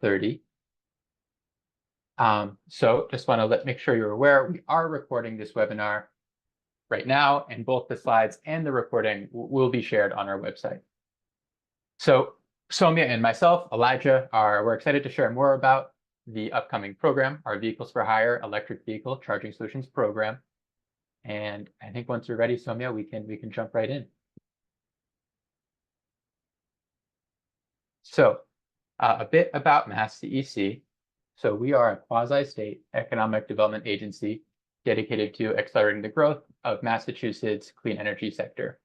1:30. So just want to make sure you're aware, we are recording this webinar right now, and both the slides and the recording will be shared on our website. So Soumya and myself, Elijah, we're excited to share more about the upcoming program, our Vehicles for Hire Electric Vehicle Charging Solutions program. And I think once you're ready, Soumya, we can jump right in. So a bit about MassCEC. So we are a quasi-state economic development agency dedicated to accelerating the growth of Massachusetts' clean energy sector.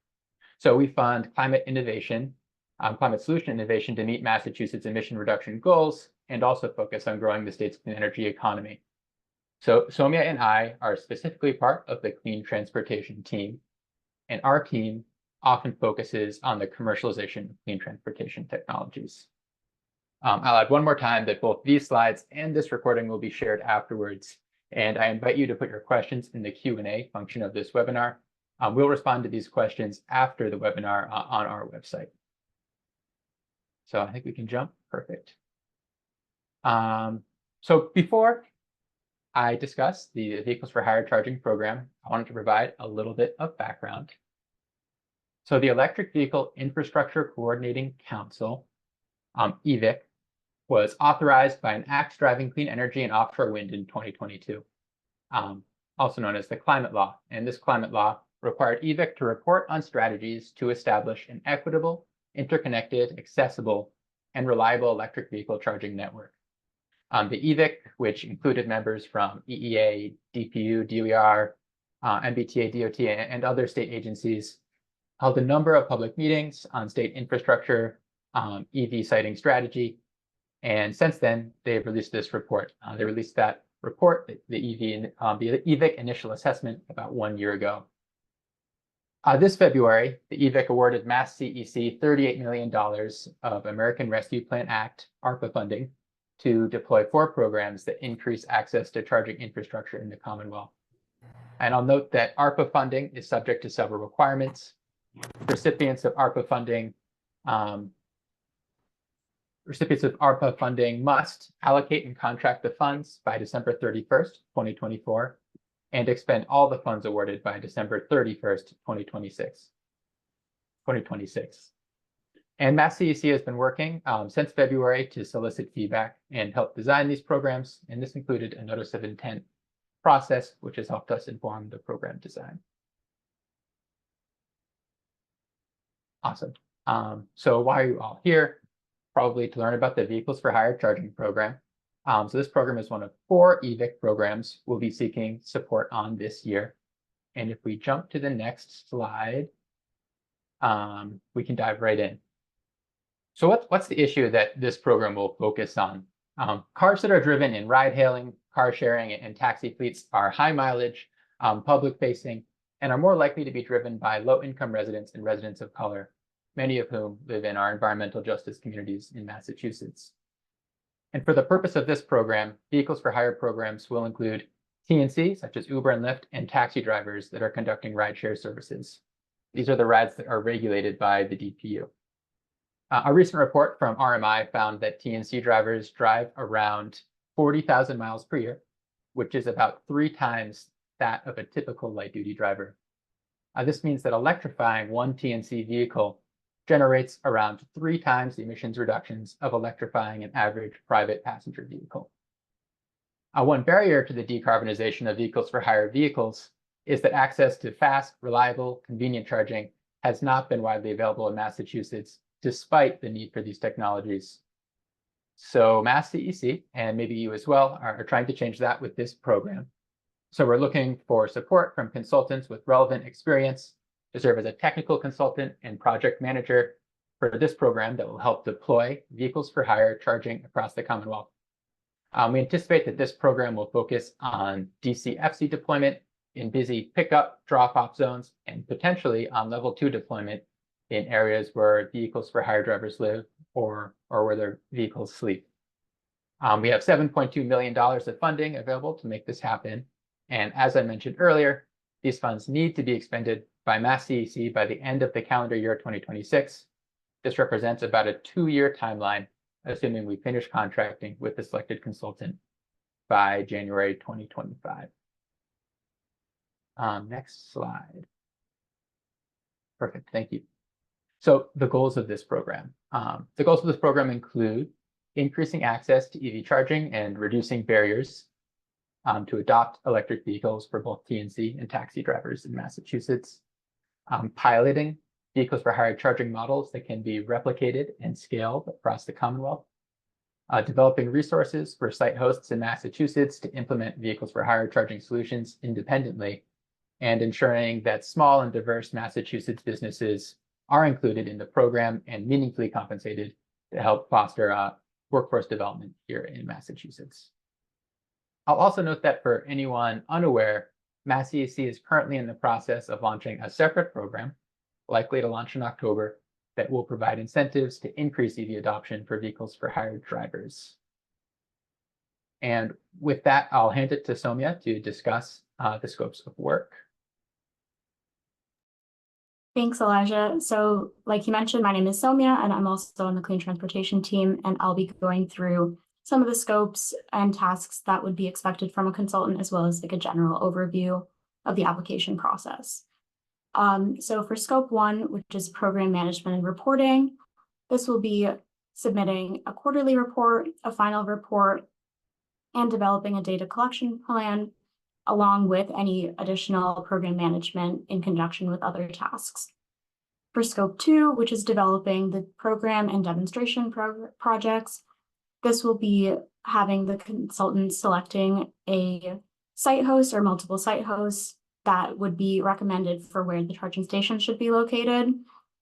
So we fund climate solution innovation to meet Massachusetts emission reduction goals, and also focus on growing the state's clean energy economy. So Soumya and I are specifically part of the clean transportation team, and our team often focuses on the commercialization of clean transportation technologies. I'll add one more time that both these slides and this recording will be shared afterwards, and I invite you to put your questions in the Q&A function of this webinar. We'll respond to these questions after the webinar on our website. So I think we can jump. Perfect. So before I discuss the Vehicles for Hire charging program, I wanted to provide a little bit of background. So the Electric Vehicle Infrastructure Coordinating Council, EVIC, was authorized by an act driving clean energy and offshore wind in 2022, also known as the Climate Law. And this climate law required EVIC to report on strategies to establish an equitable, interconnected, accessible, and reliable electric vehicle charging network. The EVIC, which included members from EEA, DPU, DOER, MBTA, DOT, and other state agencies, held a number of public meetings on state infrastructure, EV siting strategy, and since then, they've released this report. They released that report, the EVIC initial assessment, about 1 year ago. This February, the EVIC awarded MassCEC $38 million of American Rescue Plan Act, ARPA funding, to deploy 4 programs that increase access to charging infrastructure in the Commonwealth. And I'll note that ARPA funding is subject to several requirements. Recipients of ARPA funding must allocate and contract the funds by December 31st, 2024, and expend all the funds awarded by December 31st, 2026. And MassCEC has been working since February to solicit feedback and help design these programs, and this included a notice of intent process, which has helped us inform the program design. Awesome. So why are you all here? Probably to learn about the Vehicles for Hire charging program. So this program is one of 4 EVIC programs we'll be seeking support on this year. And if we jump to the next slide, we can dive right in. So what's the issue that this program will focus on? Cars that are driven in ride-hailing, car sharing, and taxi fleets are high mileage, public-facing, and are more likely to be driven by low-income residents and residents of color, many of whom live in our environmental justice communities in Massachusetts. And for the purpose of this program, Vehicles for Hire programs will include TNC, such as Uber and Lyft, and taxi drivers that are conducting rideshare services. These are the rides that are regulated by the DPU. A recent report from RMI found that TNC drivers drive around 40,000 miles per year, which is about 3 times that of a typical light-duty driver. This means that electrifying one TNC vehicle generates around 3 times the emissions reductions of electrifying an average private passenger vehicle. One barrier to the decarbonization of Vehicles for Hire vehicles is that access to fast, reliable, convenient charging has not been widely available in Massachusetts, despite the need for these technologies. So MassCEC, and maybe you as well, are trying to change that with this program. So we're looking for support from consultants with relevant experience to serve as a technical consultant and project manager for this program that will help deploy Vehicles for Hire charging across the Commonwealth. We anticipate that this program will focus on DCFC deployment in busy pickup, drop-off zones, and potentially on level 2 deployment in areas where Vehicles for Hire drivers live or where their vehicles sleep. We have $7.2 million of funding available to make this happen. And as I mentioned earlier, these funds need to be expended by MassCEC by the end of the calendar year 2026. This represents about a 2-year timeline assuming we finish contracting with the selected consultant by January 2025. Next slide. Perfect, thank you. So the goals of this program. The goals of this program include increasing access to EV charging and reducing barriers to adopt electric vehicles for both TNC and taxi drivers in Massachusetts, piloting vehicles for hire charging models that can be replicated and scaled across the Commonwealth, developing resources for site hosts in Massachusetts to implement vehicles for hire charging solutions independently, and ensuring that small and diverse Massachusetts businesses are included in the program and meaningfully compensated to help foster workforce development here in Massachusetts. I'll also note that for anyone unaware, MassEAC is currently in the process of launching a separate program, likely to launch in October, that will provide incentives to increase EV adoption for vehicles for hired drivers. And with that, I'll hand it to Soumya to discuss the scopes of work. Thanks, Elijah. So like you mentioned, my name is Soumya, and I'm also on the Clean Transportation team, and I'll be going through some of the scopes and tasks that would be expected from a consultant, as well as like a general overview of the application process. So for scope 1, which is program management and reporting, this will be submitting a quarterly report, a final report, and developing a data collection plan, along with any additional program management in conjunction with other tasks. For scope 2, which is developing the program and demonstration projects, this will be having the consultant selecting a site host or multiple site hosts that would be recommended for where the charging station should be located.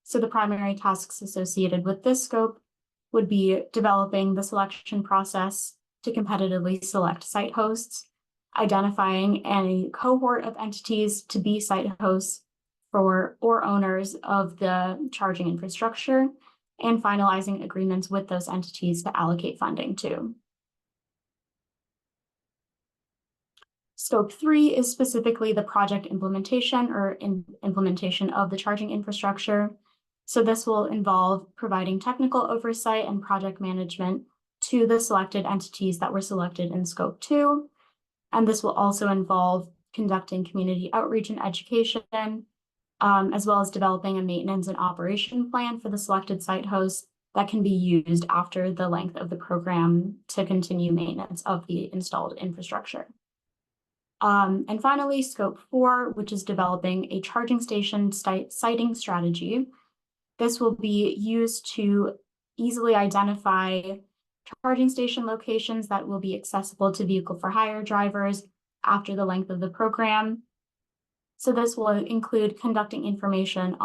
So the primary tasks associated with this scope would be developing the selection process to competitively select site hosts, identifying a cohort of entities to be site hosts for or owners of the charging infrastructure, and finalizing agreements with those entities to allocate funding to. Scope 3 is specifically the project implementation or implementation of the charging infrastructure. So this will involve providing technical oversight and project management to the selected entities that were selected in scope 2. And this will also involve conducting community outreach and education, as well as developing a maintenance and operation plan for the selected site hosts that can be used after the length of the program to continue maintenance of the installed infrastructure. And finally, scope 4, which is developing a charging station siting strategy. This will be used to easily identify charging station locations that will be accessible to vehicle for hire drivers after the length of the program. So this will include conducting information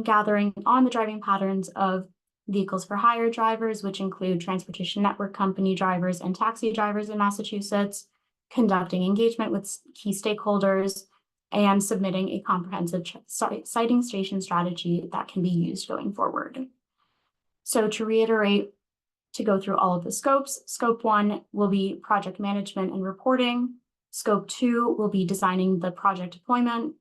gathering on the driving patterns of vehicles for hire drivers, which include transportation network company drivers and taxi drivers in Massachusetts, conducting engagement with key stakeholders, and submitting a comprehensive siting station strategy that can be used going forward. So to reiterate, to go through all of the scopes, scope 1 will be project management and reporting. Scope 2 will be designing the project deployment.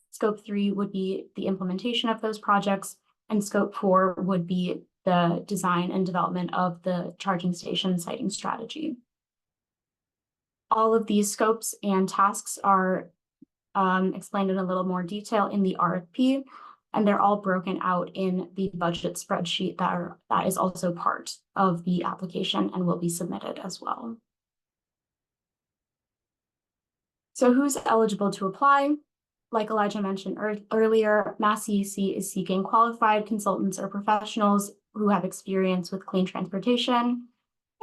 Scope 3 would be the implementation of those projects, and scope 4 would be the design and development of the charging station siting strategy. All of these scopes and tasks are explained in a little more detail in the RFP, and they're all broken out in the budget spreadsheet that is also part of the application and will be submitted as well. So who's eligible to apply? Like Elijah mentioned earlier, MassEAC is seeking qualified consultants or professionals who have experience with clean transportation,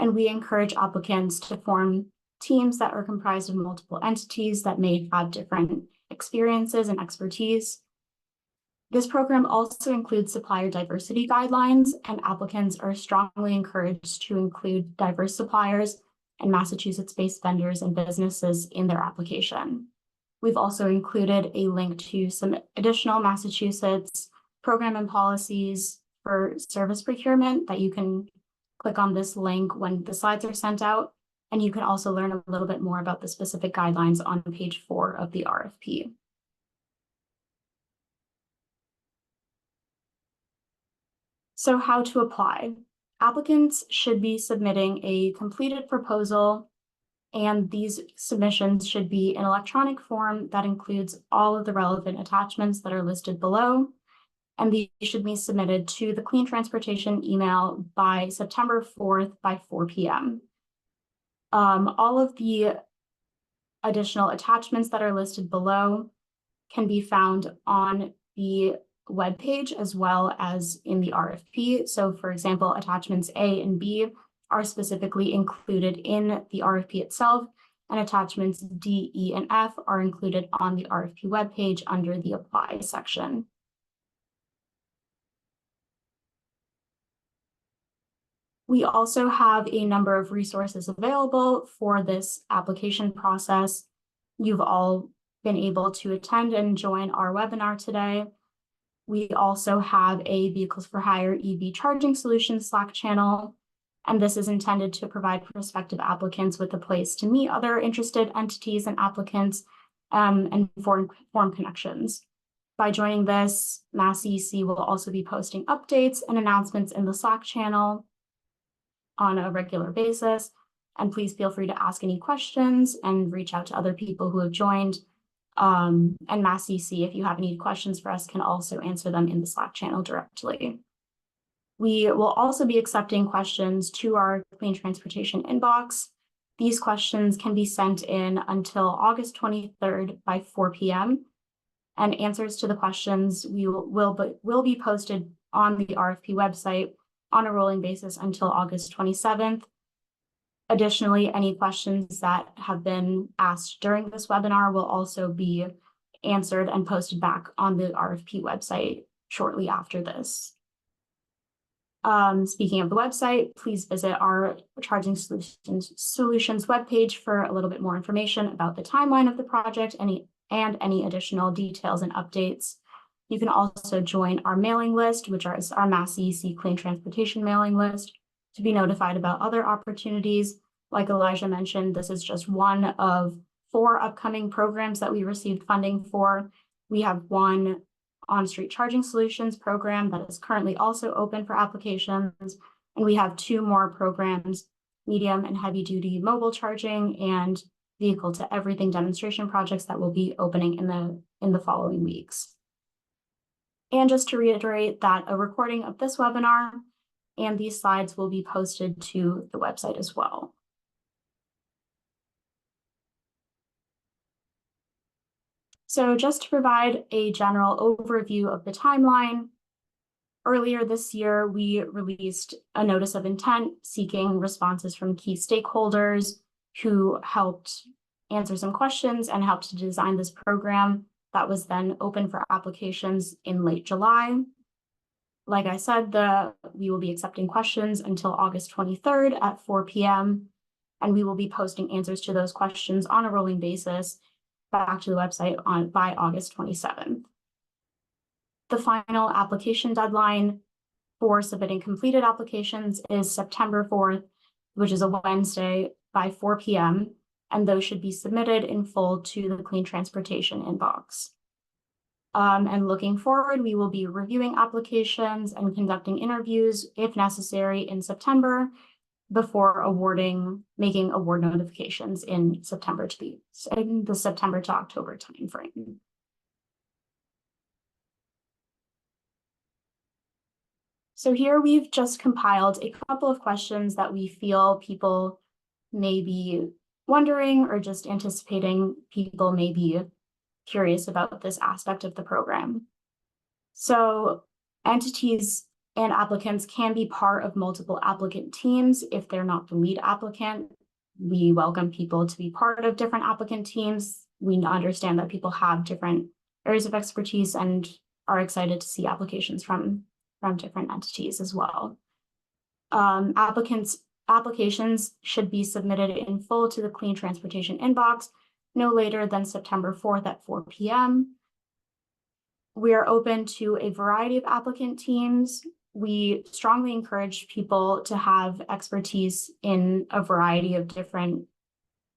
and we encourage applicants to form teams that are comprised of multiple entities that may have different experiences and expertise. This program also includes supplier diversity guidelines, and applicants are strongly encouraged to include diverse suppliers and Massachusetts-based vendors and businesses in their application. We've also included a link to some additional Massachusetts program and policies for service procurement that you can click on this link when the slides are sent out. And you can also learn a little bit more about the specific guidelines on page 4 of the RFP. So how to apply? Applicants should be submitting a completed proposal, and these submissions should be in electronic form that includes all of the relevant attachments that are listed below. And these should be submitted to the Clean Transportation email by September 4th by 4 p.m. All of the additional attachments that are listed below can be found on the webpage as well as in the RFP. So for example, attachments A and B are specifically included in the RFP itself, and attachments D, E, and F are included on the RFP webpage under the Apply section. We also have a number of resources available for this application process. You've all been able to attend and join our webinar today. We also have a Vehicles for Hire EV Charging Solutions Slack channel, and this is intended to provide prospective applicants with a place to meet other interested entities and applicants and form connections. By joining this, MassEC will also be posting updates and announcements in the Slack channel on a regular basis. And please feel free to ask any questions and reach out to other people who have joined. And MassEC, if you have any questions for us, can also answer them in the Slack channel directly. We will also be accepting questions to our Clean Transportation inbox. These questions can be sent in until August 23rd by 4 p.m. And answers to the questions will be posted on the RFP website on a rolling basis until August 27th. Additionally, any questions that have been asked during this webinar will also be answered and posted back on the RFP website shortly after this. Speaking of the website, please visit our Charging Solutions webpage for a little bit more information about the timeline of the project and any additional details and updates. You can also join our mailing list, which is our MassEC Clean Transportation mailing list, to be notified about other opportunities. Like Elijah mentioned, this is just one of 4 upcoming programs that we received funding for. We have one on-street charging solutions program that is currently also open for applications, and we have 2 more programs, medium and heavy duty mobile charging and vehicle to everything demonstration projects that will be opening in the following weeks. And just to reiterate that a recording of this webinar and these slides will be posted to the website as well. So just to provide a general overview of the timeline, earlier this year, we released a notice of intent seeking responses from key stakeholders who helped answer some questions and helped to design this program that was then open for applications in late July. Like I said, we will be accepting questions until August 23rd at 4 p.m. And we will be posting answers to those questions on a rolling basis back to the website by August 27th. The final application deadline for submitting completed applications is September 4th, which is a Wednesday by 4 p.m. And those should be submitted in full to the Clean Transportation inbox. And looking forward, we will be reviewing applications and conducting interviews if necessary in September before making award notifications in the September to October timeframe. So here we've just compiled a couple of questions that we feel people may be wondering or just anticipating people may be curious about this aspect of the program. So entities and applicants can be part of multiple applicant teams if they're not the lead applicant. We welcome people to be part of different applicant teams. We understand that people have different areas of expertise and are excited to see applications from different entities as well. Applications should be submitted in full to the Clean Transportation inbox no later than September 4th at 4 p.m. We are open to a variety of applicant teams. We strongly encourage people to have expertise in a variety of different,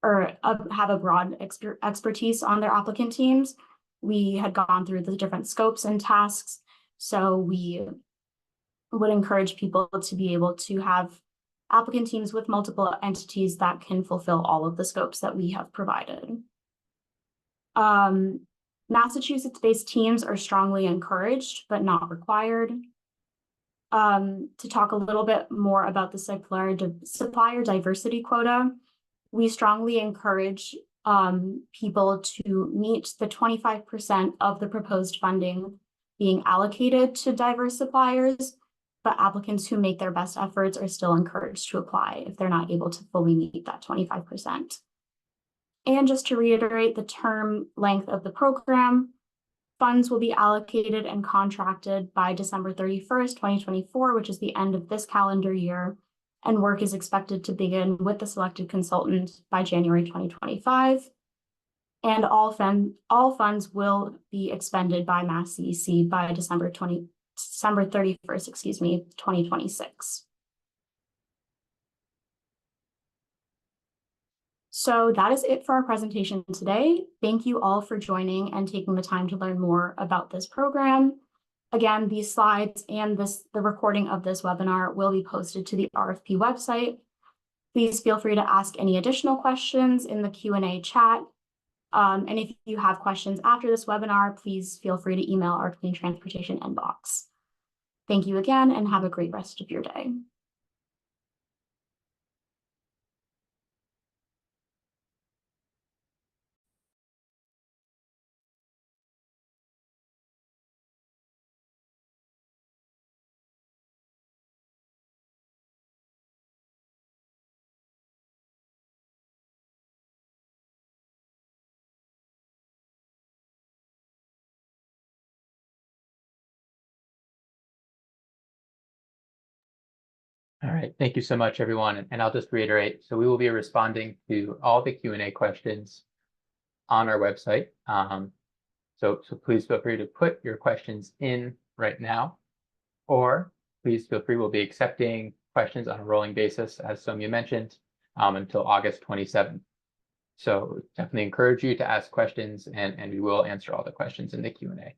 or have a broad expertise on their applicant teams. We had gone through the different scopes and tasks, so we would encourage people to be able to have applicant teams with multiple entities that can fulfill all of the scopes that we have provided. Massachusetts-based teams are strongly encouraged, but not required. To talk a little bit more about the supplier diversity quota, we strongly encourage people to meet the 25% of the proposed funding being allocated to diverse suppliers, but applicants who make their best efforts are still encouraged to apply if they're not able to fully meet that 25%. And just to reiterate the term length of the program, funds will be allocated and contracted by December 31st, 2024, which is the end of this calendar year, and work is expected to begin with the selected consultant by January 2025. And all funds will be expended by Mass CEC by December 31st, 2026. So that is it for our presentation today. Thank you all for joining and taking the time to learn more about this program. Again, these slides and the recording of this webinar will be posted to the RFP website. Please feel free to ask any additional questions in the Q&A chat. And if you have questions after this webinar, please feel free to email our Clean Transportation inbox. Thank you again and have a great rest of your day. All right, thank you so much, everyone. And I'll just reiterate, so we will be responding to all the Q&A questions on our website. So please feel free to put your questions in right now, or please feel free, we'll be accepting questions on a rolling basis, as Soumya mentioned, until August 27th. So definitely encourage you to ask questions, and we will answer all the questions in the Q&A.